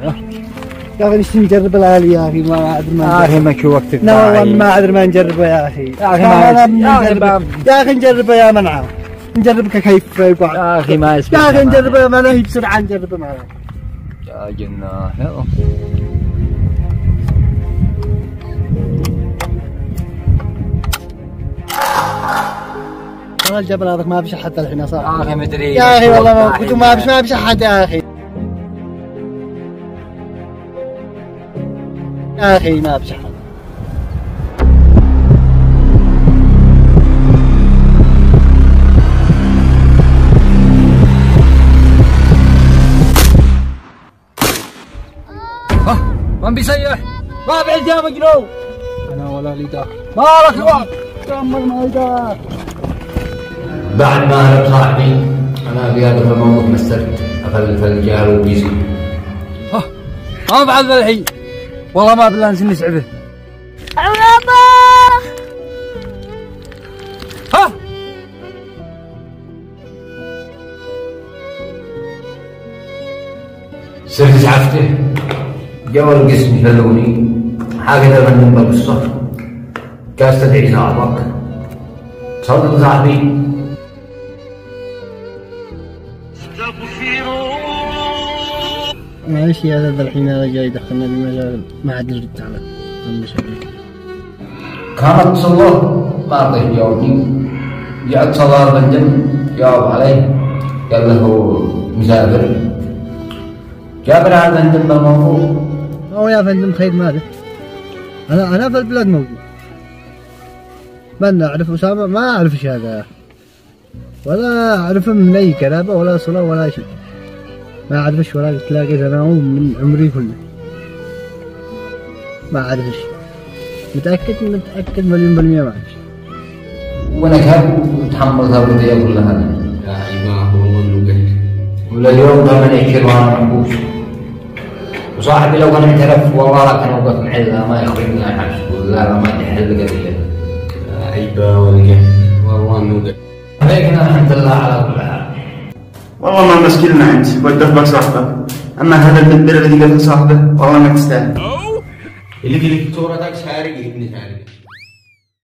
يا اخي نشتي نجرب العالي يا اخي ما ادري يا اخي ماكو وقت. لا والله ما ادري ما نجربه يا اخي. يا اخي نجربه يا منعه نجربك كيف يقعد. يا اخي ما يسمع. يا اخي نجربه ما نهي بسرعه نجربه معه. يا جناه والله الجبل هذاك ما بشح حتى الحين صار. يا اخي مدري يا اخي والله ما بشح حتى يا اخي. يا اخي ما بشح. من بيسيح ما بعد يا مجنون. انا ولا لي داخل مالك الوقت تأمل ما لي داخل. بعد ما هرب صاحبي انا في هذا الموت مسرت اخلف الجار وبيزي. ما بعد الحين والله ما بالله نسي نسعبه. بابا ها صرت اسعفته جو القسم يفلوني حاجه من بالصف كاس تدعي صاحبك صدق صاحبي. معلش يا هذا الحين هذا جاي دخلنا المجال ما عاد نرد على كانت صلاة ما رضي يجاوبني. جاءت صلاة بندم جاوب عليه قال له مسافر. جابر هذا بندم بالموضوع. هو يا فندم خير ماذا؟ أنا في البلاد موجود. من أعرف أسامة ما أعرف إيش هذا ولا أعرف من أي كلابة ولا صلاة ولا شيء. ما أعرفش ولا تلاقيت أنا من عمري كله. ما أعرفش. متأكد مليون بالمية ما أعرفش. وانا كاب وتحمل ثروتي كلها. يا عماه والله انه قلت ولا اليوم لما نحكي وانا محبوس. وصاحبي لو كان اعترف والله كان وقف معي ما يخرجنا حبس ولا ما تحل قضيه. يا عيبه والله والله انه قلت. عليكنا الحمد لله على كل حال. والله ما مشكلنا انت ودف بك صاحبك، اما هذا الدبر الذي قتل صاحبه والله ما تستاهل. اللي صورتك سارق ابن سارق.